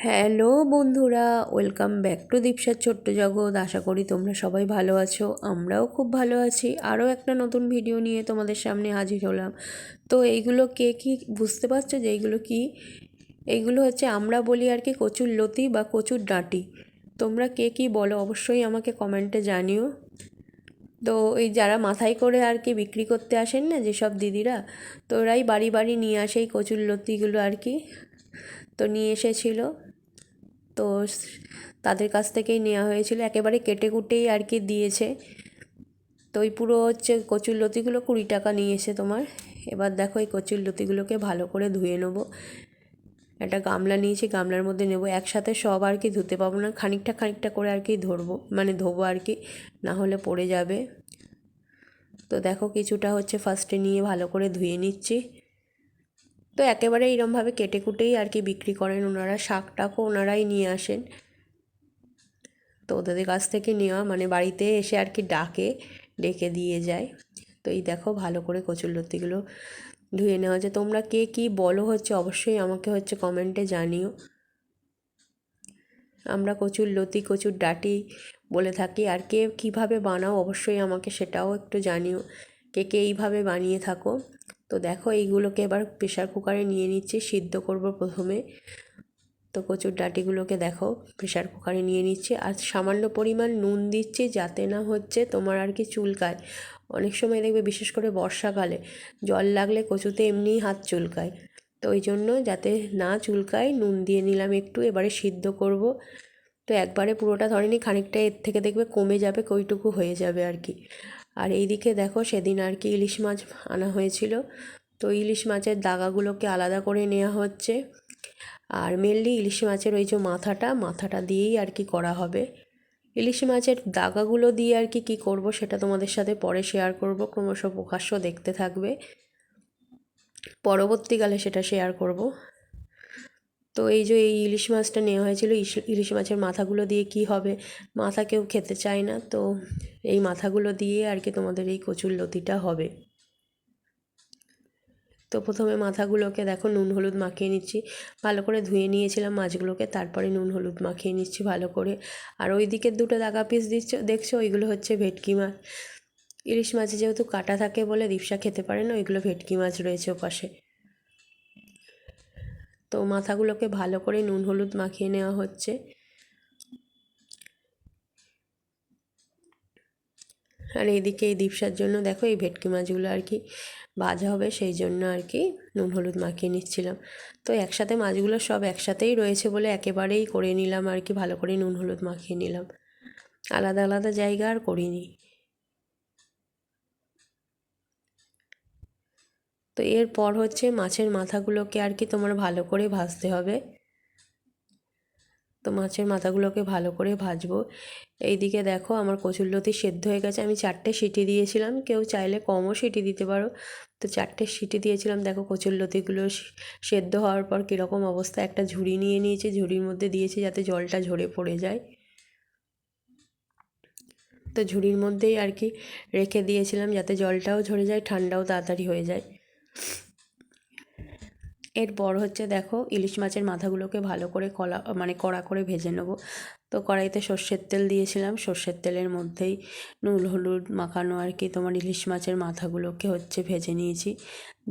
Hello বন্ধুরা, welcome back to দীপসার ছোট্ট জগৎ। আশা করি তোমরা সবাই ভালো আছো, আমরাও খুব ভালো আছি। আরও একটা নতুন ভিডিও নিয়ে তোমাদের সামনে হাজির হলাম। তো এইগুলো কে কি বুঝতে পারছো যে এইগুলো কি? এইগুলো হচ্ছে আমরা বলি আর কি কচুর লতি বা কচুর ডাঁটি। তোমরা কে কি বলো অবশ্যই আমাকে কমেন্টে জানিও। তো এই যারা মাথায় করে আর কি বিক্রি করতে আসেন না যেসব দিদিরা, তো ওরাই বাড়ি বাড়ি নিয়ে আসে এই কচুর লতিগুলো আর কি। তো নিয়ে এসেছিলো, তো তাদের কাছ থেকেই নেওয়া হয়েছিল, একেবারে কেটে কুটেই আর কি দিয়েছে। তো ওই পুরো হচ্ছে কচুর লতিগুলো 20 টাকা নিয়েছে তোমার। এবার দেখো এই কচুর লতিগুলোকে ভালো করে ধুয়ে নেবো। একটা গামলা নিয়েছি, গামলার মধ্যে নেব, একসাথে সব আর কি ধুতে পাবো না, খানিকটা খানিকটা করে আর কি ধোবো আর কি, না হলে পড়ে যাবে। তো দেখো কিছুটা হচ্ছে ফার্স্টে নিয়ে ভালো করে ধুয়ে নিচ্ছি। তো একেবারে এইরমভাবে কেটে কুটেই আর কি বিক্রি করেন ওনারা, শাকটাকও ওনারাই নিয়ে আসেন। তো ওদের কাছ থেকে নেওয়া মানে বাড়িতে এসে আর কি ডেকে দিয়ে যায়। তো এই দেখো ভালো করে কচুরলতিগুলো ধুয়ে নেওয়া যায়। তোমরা কে কী বলো হচ্ছে অবশ্যই আমাকে হচ্ছে কমেন্টে জানিও। আমরা কচুরলতি কচুর ডাঁটি বলে থাকি, আর কে কীভাবে বানাও অবশ্যই আমাকে সেটাও একটু জানিও, কে কে এইভাবে বানিয়ে থাকো। তো দেখো এইগুলোকে এবার প্রেশার কুকারে নিয়ে নিচ্ছি, সিদ্ধ করব প্রথমে। তো কচুর ডাঁটিগুলোকে দেখো প্রেশার কুকারে নিয়ে নিচ্ছি, আর সামান্য পরিমাণ নুন দিচ্ছি যাতে না হচ্ছে তোমার আর কি চুলকায়। অনেক সময় দেখবে বিশেষ করে বর্ষাকালে জল লাগলে কচুতে এমনিই হাত চুলকায়, তো ওই জন্য যাতে না চুলকায় নুন দিয়ে নিলাম একটু। এবারে সিদ্ধ করব। তো একবারে পুরোটা ধরেনি, খানিকটা এর থেকে দেখবে কমে যাবে, কইটুকু হয়ে যাবে আর কি। আর এইদিকে দেখো সেদিন আর কি ইলিশ মাছ আনা হয়েছিল, তো ইলিশ মাছের দাগাগুলোকে আলাদা করে নেওয়া হচ্ছে। আর মেনলি ইলিশ মাছের ওই যে মাথাটা দিয়েই আর কি করা হবে। ইলিশ মাছের দাগাগুলো দিয়ে আর কি কী করব সেটা তোমাদের সাথে পরে শেয়ার করব, ক্রমশ প্রকাশ্য দেখতে থাকবে, পরবর্তীকালে সেটা শেয়ার করব। তো এই যে এই ইলিশ মাছটা নেওয়া হয়েছিল, ইলিশ মাছের মাথাগুলো দিয়ে কি হবে, মাথা কেউ খেতে চায় না, তো এই মাথাগুলো দিয়ে আর কি তোমাদের এই কচুর লতিটা হবে। তো প্রথমে মাথাগুলোকে দেখো নুন হলুদ মাখিয়ে নিচ্ছি, ভালো করে ধুয়ে নিয়েছিলাম মাছগুলোকে, তারপরে নুন হলুদ মাখিয়ে নিচ্ছি ভালো করে। আর ওই দিকের দুটো দাগা পিস দেখছো ওইগুলো হচ্ছে ভেটকি মাছ। ইলিশ মাছে যেহেতু কাটা থাকে বলে দীপসা খেতে পারে না, ওইগুলো ভেটকি মাছ রয়েছে ওপাশে। তো মাথাগুলোকে ভালো করে নুন হলুদ মাখিয়ে নেওয়া হচ্ছে। আর এইদিকে এই দীপসার জন্য দেখো এই ভেটকি মাছগুলো আর কি ভাজা হবে, সেই জন্য আর কি নুন হলুদ মাখিয়ে নিচ্ছিলাম। তো একসাথে মাছগুলো সব একসাথেই রয়েছে বলে একেবারেই করে নিলাম আর কি, ভালো করে নুন হলুদ মাখিয়ে নিলাম, আলাদা আলাদা জায়গা আর করিনি। তো এরপর হচ্ছে মাছের মাথাগুলোকে আর কি তোমার ভালো করে ভাজতে হবে। তো মাছের মাথাগুলোকে ভালো করে ভাজবো। এইদিকে দেখো আমার কচুরলতি সেদ্ধ হয়ে গেছে, আমি 4টে সিটি দিয়েছিলাম, কেউ চাইলে কমও সিটি দিতে পারো। তো 4টে সিটি দিয়েছিলাম। দেখো কচুরলতিগুলো সেদ্ধ হওয়ার পর কীরকম অবস্থা, একটা ঝুড়ি নিয়ে নিয়েছি, ঝুড়ির মধ্যে দিয়েছি যাতে জলটা ঝরে পড়ে যায়। তো ঝুড়ির মধ্যেই আর কি রেখে দিয়েছিলাম যাতে জলটাও ঝরে যায়, ঠান্ডাও তাড়াতাড়ি হয়ে যায়। এরপর হচ্ছে দেখো ইলিশ মাছের মাথাগুলোকে ভালো করে কড়া করে ভেজে নেব। তো কড়াইতে সর্ষের তেল দিয়েছিলাম, সর্ষের তেলের মধ্যেই নুন হলুদ মাখানো আর কি তোমার ইলিশ মাছের মাথাগুলোকে হচ্ছে ভেজে নিয়েছি,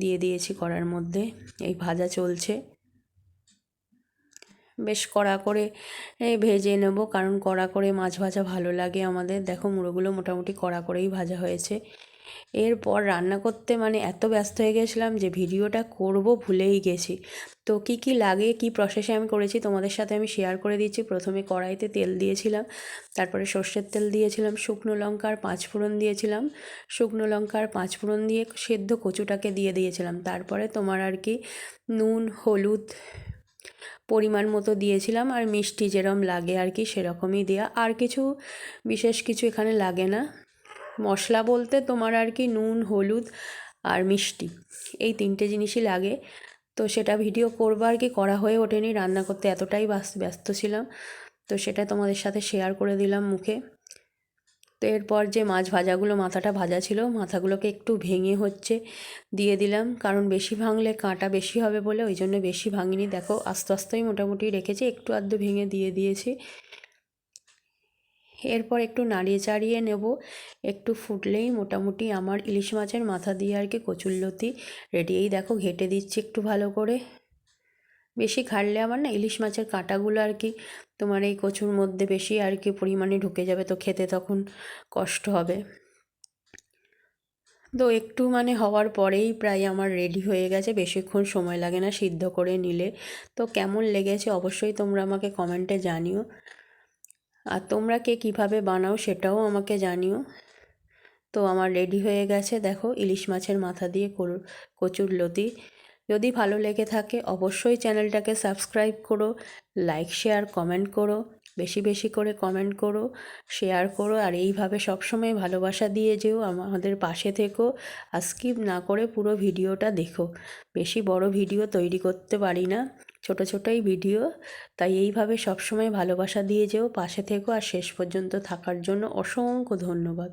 দিয়ে দিয়েছি কড়ার মধ্যে। এই ভাজা চলছে, বেশ কড়া করে ভেজে নেব, কারণ কড়া করে মাছ ভাজা ভালো লাগে আমাদের। দেখো মুড়োগুলো মোটামুটি কড়া করেই ভাজা হয়েছে। এরপর রান্না করতে মানে এত ব্যস্ত হয়ে গেছিলাম যে ভিডিওটা করব ভুলেই গেছি। তো কি কি লাগে, কি প্রসেসে আমি করেছি তোমাদের সাথে আমি শেয়ার করে দিচ্ছি। প্রথমে কড়াইতে তেল দিয়েছিলাম, তারপরে সর্ষের তেল দিয়েছিলাম, শুকনো লঙ্কা আর 5 ফোড়ন দিয়েছিলাম, শুকনো লঙ্কা আর 5 ফোড়ন দিয়ে সেদ্ধ কচুটাকে দিয়ে দিয়েছিলাম। তারপরে তোমার আর কি নুন হলুদ পরিমাণ মতো দিয়েছিলাম, আর মিষ্টি যেরকম লাগে আর কি সেরকমই দেওয়া, আর কিছু বিশেষ কিছু এখানে লাগে না। মশলা বলতে তোমার আর কি নুন হলুদ আর মিষ্টি, এই 3টে জিনিসই লাগে। তো সেটা ভিডিও করবো আর কি করা হয়ে ওঠেনি, রান্না করতে এতটাই ব্যস্ত ছিলাম, তো সেটা তোমাদের সাথে শেয়ার করে দিলাম মুখে। তো এরপর যে মাছ ভাজাগুলো মাথাটা ভাজা ছিল মাথাগুলোকে একটু ভেঙে দিয়ে দিলাম, কারণ বেশি ভাঙলে কাঁটা বেশি হবে বলে ওই জন্য বেশি ভাঙিনি। দেখো আস্তে আস্তেই মোটামুটি রেখেছি, একটু আধটু ভেঙে দিয়েছি। এরপর একটু নাড়িয়ে চাড়িয়ে নেব, একটু ফুটলেই মোটামুটি আমার ইলিশ মাছের মাথা দিয়ে আর কি কচুরলতি রেডি। এই দেখো ঘেটে দিচ্ছি একটু ভালো করে। বেশি ঘাটলে আমার না ইলিশ মাছের কাঁটাগুলো আর কি তোমার এই কচুর মধ্যে বেশি আর কি পরিমাণে ঢুকে যাবে, তো খেতে তখন কষ্ট হবে। তো একটু হওয়ার পরেই প্রায় আমার রেডি হয়ে গেছে, বেশিক্ষণ সময় লাগে না সিদ্ধ করে নিলে। তো কেমন লেগেছে অবশ্যই তোমরা আমাকে কমেন্টে জানিও, আর তোমরা কে কীভাবে বানাও সেটাও আমাকে জানিও। তো আমার রেডি হয়ে গেছে দেখো ইলিশ মাছের মাথা দিয়ে কচুরলতি। যদি ভালো লেগে থাকে অবশ্যই চ্যানেলটাকে সাবস্ক্রাইব করো, লাইক শেয়ার কমেন্ট করো, বেশি বেশি করে কমেন্ট করো, শেয়ার করো, আর এইভাবে সবসময় ভালোবাসা দিয়ে যেও, আমাদের পাশে থেকো। আর স্কিপ না করে পুরো ভিডিওটা দেখো। বেশি বড় ভিডিও তৈরি করতে পারি না, ছোট ছোটই ভিডিও, তাই এইভাবে সবসময় ভালোবাসা দিয়ে যেও, পাশে থেকো। আর শেষ পর্যন্ত থাকার জন্য অসংখ্য ধন্যবাদ।